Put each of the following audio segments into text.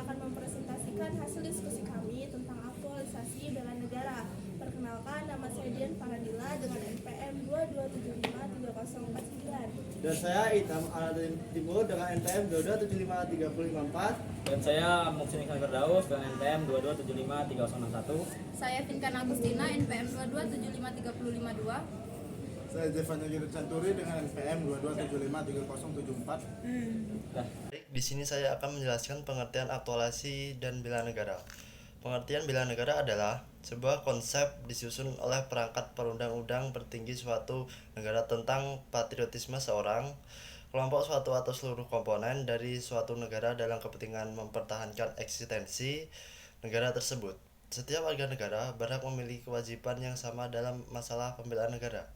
akan mempresentasikan hasil diskusi kami tentang aktualisasi bela negara. Perkenalkan, nama saya Dian Faradila dengan NPM 2275304. Dan saya Itam Aladin Timur dengan NPM 2275354. Dan saya Muksin Iksan Firdaus dengan NPM 2275301. Saya Finkan Agustina, NPM 2275352. Saya Zevan Yudhit Santuri dengan NPM 2275304. Di sini saya akan menjelaskan pengertian aktualisasi dan bela negara. Pengertian bela negara adalah sebuah konsep disusun oleh perangkat perundang-undang tertinggi suatu negara tentang patriotisme seorang, kelompok suatu atau seluruh komponen dari suatu negara dalam kepentingan mempertahankan eksistensi negara tersebut. Setiap warga negara berhak memiliki kewajiban yang sama dalam masalah pembelaan negara.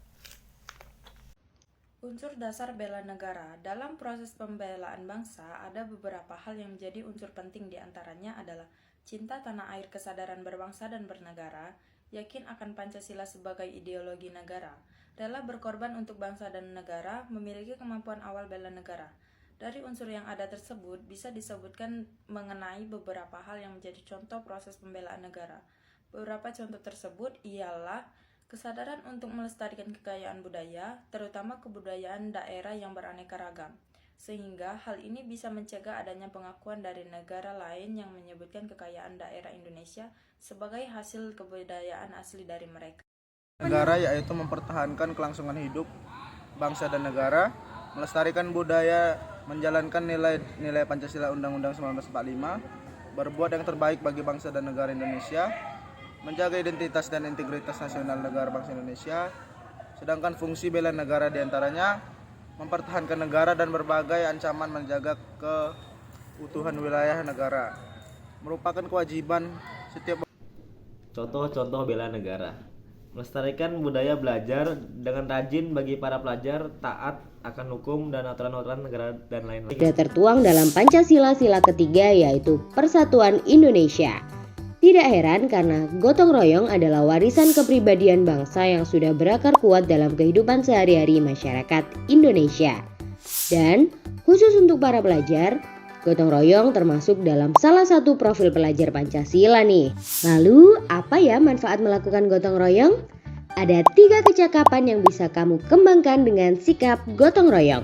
Unsur dasar bela negara. Dalam proses pembelaan bangsa, ada beberapa hal yang menjadi unsur penting diantaranya adalah cinta tanah air, kesadaran berbangsa dan bernegara, yakin akan Pancasila sebagai ideologi negara, rela berkorban untuk bangsa dan negara, memiliki kemampuan awal bela negara. Dari unsur yang ada tersebut, bisa disebutkan mengenai beberapa hal yang menjadi contoh proses pembelaan negara. Beberapa contoh tersebut ialah kesadaran untuk melestarikan kekayaan budaya, terutama kebudayaan daerah yang beraneka ragam, sehingga hal ini bisa mencegah adanya pengakuan dari negara lain yang menyebutkan kekayaan daerah Indonesia sebagai hasil kebudayaan asli dari mereka. Negara yaitu mempertahankan kelangsungan hidup bangsa dan negara, melestarikan budaya, menjalankan nilai-nilai Pancasila Undang-Undang 1945, berbuat yang terbaik bagi bangsa dan negara Indonesia, menjaga identitas dan integritas nasional negara bangsa Indonesia. Sedangkan fungsi bela negara diantaranya mempertahankan negara dan berbagai ancaman, menjaga keutuhan wilayah negara. Merupakan kewajiban setiap. Contoh-contoh bela negara: melestarikan budaya belajar dengan rajin bagi para pelajar, taat akan hukum dan aturan-aturan negara dan lain-lain. Sudah tertuang dalam Pancasila sila ketiga, yaitu Persatuan Indonesia. Tidak heran karena gotong royong adalah warisan kepribadian bangsa yang sudah berakar kuat dalam kehidupan sehari-hari masyarakat Indonesia. Dan khusus untuk para pelajar, gotong royong termasuk dalam salah satu profil pelajar Pancasila nih. Lalu apa ya manfaat melakukan gotong royong? Ada 3 kecakapan yang bisa kamu kembangkan dengan sikap gotong royong.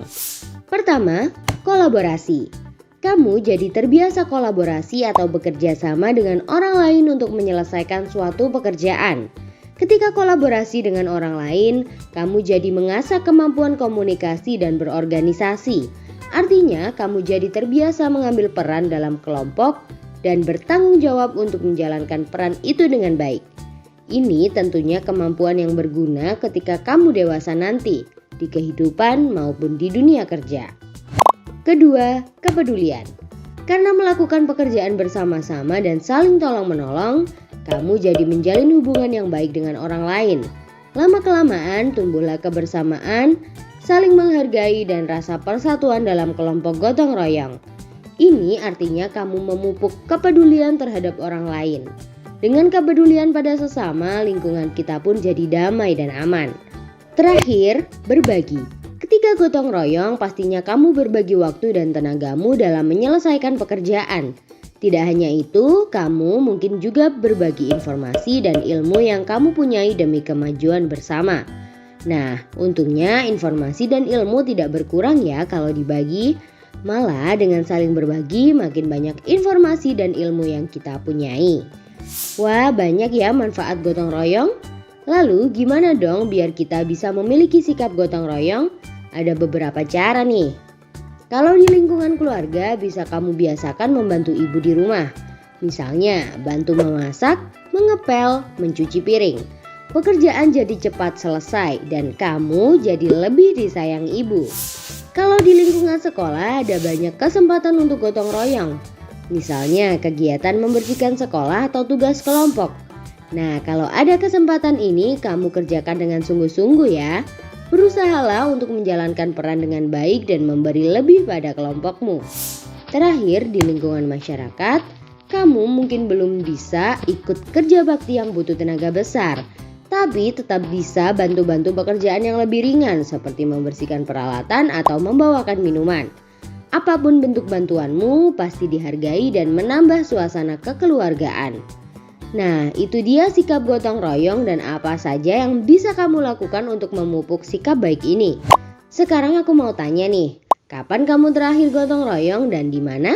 Pertama, kolaborasi. Kamu jadi terbiasa kolaborasi atau bekerja sama dengan orang lain untuk menyelesaikan suatu pekerjaan. Ketika kolaborasi dengan orang lain, kamu jadi mengasah kemampuan komunikasi dan berorganisasi. Artinya, kamu jadi terbiasa mengambil peran dalam kelompok dan bertanggung jawab untuk menjalankan peran itu dengan baik. Ini tentunya kemampuan yang berguna ketika kamu dewasa nanti, di kehidupan maupun di dunia kerja. Kedua, kepedulian. Karena melakukan pekerjaan bersama-sama dan saling tolong-menolong, kamu jadi menjalin hubungan yang baik dengan orang lain. Lama-kelamaan tumbuhlah kebersamaan, saling menghargai dan rasa persatuan dalam kelompok gotong royong. Ini artinya kamu memupuk kepedulian terhadap orang lain. Dengan kepedulian pada sesama, lingkungan kita pun jadi damai dan aman. Terakhir, berbagi. Ketika gotong royong, pastinya kamu berbagi waktu dan tenagamu dalam menyelesaikan pekerjaan. Tidak hanya itu, kamu mungkin juga berbagi informasi dan ilmu yang kamu punyai demi kemajuan bersama. Nah, untungnya informasi dan ilmu tidak berkurang ya kalau dibagi. Malah dengan saling berbagi, makin banyak informasi dan ilmu yang kita punyai. Wah, banyak ya manfaat gotong royong. Lalu gimana dong biar kita bisa memiliki sikap gotong royong? Ada beberapa cara nih. Kalau di lingkungan keluarga, bisa kamu biasakan membantu ibu di rumah. Misalnya, bantu memasak, mengepel, mencuci piring. Pekerjaan jadi cepat selesai dan kamu jadi lebih disayang ibu. Kalau di lingkungan sekolah, ada banyak kesempatan untuk gotong royong. Misalnya, kegiatan membersihkan sekolah atau tugas kelompok. Nah, kalau ada kesempatan ini, kamu kerjakan dengan sungguh-sungguh ya. Berusahalah untuk menjalankan peran dengan baik dan memberi lebih pada kelompokmu. Terakhir, di lingkungan masyarakat, kamu mungkin belum bisa ikut kerja bakti yang butuh tenaga besar, tapi tetap bisa bantu-bantu pekerjaan yang lebih ringan seperti membersihkan peralatan atau membawakan minuman. Apapun bentuk bantuanmu pasti dihargai dan menambah suasana kekeluargaan. Nah, itu dia sikap gotong royong dan apa saja yang bisa kamu lakukan untuk memupuk sikap baik ini. Sekarang aku mau tanya nih, kapan kamu terakhir gotong royong dan di mana?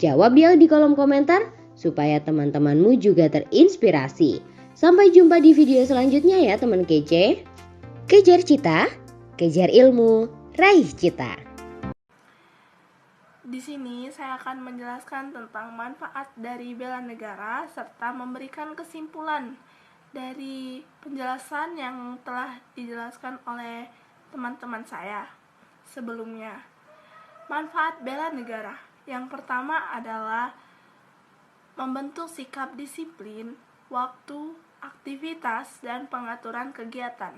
Jawab ya di kolom komentar supaya teman-temanmu juga terinspirasi. Sampai jumpa di video selanjutnya ya teman kece. Kejar cita, kejar ilmu, raih cita. Di sini saya akan menjelaskan tentang manfaat dari bela negara serta memberikan kesimpulan dari penjelasan yang telah dijelaskan oleh teman-teman saya sebelumnya. Manfaat bela negara yang pertama adalah membentuk sikap disiplin, waktu, aktivitas, dan pengaturan kegiatan.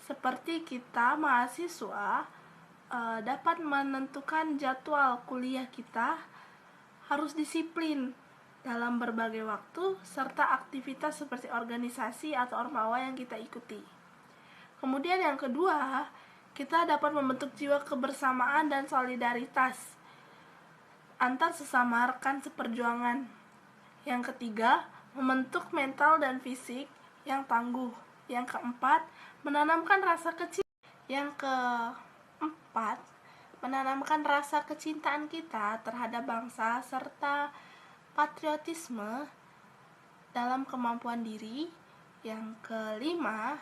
Seperti kita mahasiswa dapat menentukan jadwal kuliah kita, harus disiplin dalam berbagai waktu serta aktivitas seperti organisasi atau ormawa yang kita ikuti. Kemudian yang kedua, kita dapat membentuk jiwa kebersamaan dan solidaritas antar sesama rekan seperjuangan. Yang ketiga, membentuk mental dan fisik yang tangguh. Yang keempat, menanamkan rasa kecintaan. Yang keempat, menanamkan rasa kecintaan kita terhadap bangsa serta patriotisme dalam kemampuan diri. Yang kelima,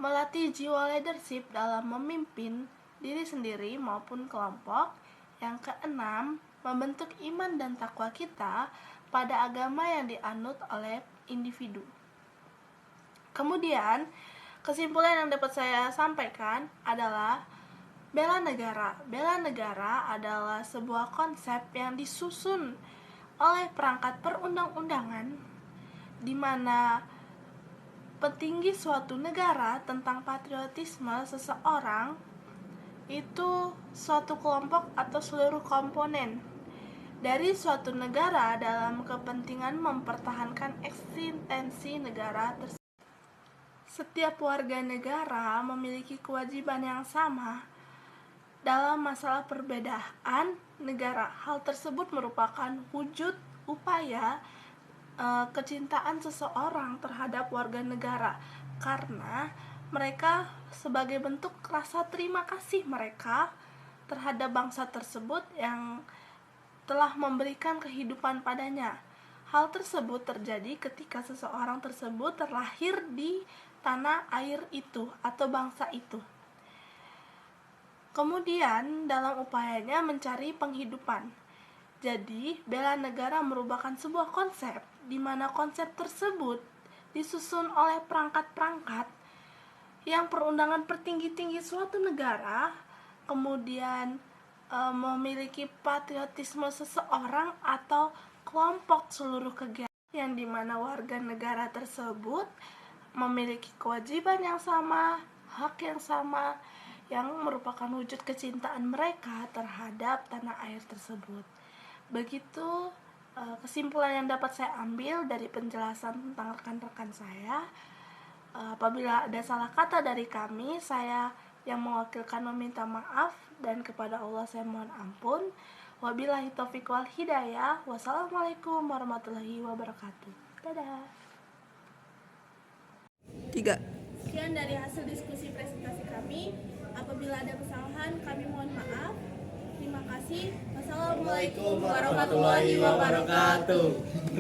melatih jiwa leadership dalam memimpin diri sendiri maupun kelompok. Yang keenam, membentuk iman dan takwa kita pada agama yang dianut oleh individu. Kemudian, kesimpulan yang dapat saya sampaikan adalah bela negara. Bela negara adalah sebuah konsep yang disusun oleh perangkat perundang-undangan di mana petinggi suatu negara tentang patriotisme seseorang itu suatu kelompok atau seluruh komponen dari suatu negara dalam kepentingan mempertahankan eksistensi negara tersebut. Setiap warga negara memiliki kewajiban yang sama dalam masalah perbedaan negara. Hal tersebut merupakan wujud upaya kecintaan seseorang terhadap warga negara karena mereka sebagai bentuk rasa terima kasih mereka terhadap bangsa tersebut yang telah memberikan kehidupan padanya. Hal tersebut terjadi ketika seseorang tersebut terlahir di tanah air itu atau bangsa itu. Kemudian dalam upayanya mencari penghidupan. Jadi, bela negara merupakan sebuah konsep di mana konsep tersebut disusun oleh perangkat-perangkat yang perundangan tertinggi suatu negara, kemudian memiliki patriotisme seseorang atau kelompok seluruh kegiatan yang dimana warga negara tersebut memiliki kewajiban yang sama, hak yang sama, yang merupakan wujud kecintaan mereka terhadap tanah air tersebut. Begitu kesimpulan yang dapat saya ambil dari penjelasan tentang rekan-rekan saya. Apabila ada salah kata dari kami, saya yang mewakilkan meminta maaf dan kepada Allah saya mohon ampun. Wabillahi taufiq wal hidayah. Wassalamualaikum warahmatullahi wabarakatuh. Dadah. 3. Sekian dari hasil diskusi presentasi kami. Apabila ada kesalahan, kami mohon maaf. Terima kasih. Wassalamualaikum warahmatullahi wabarakatuh.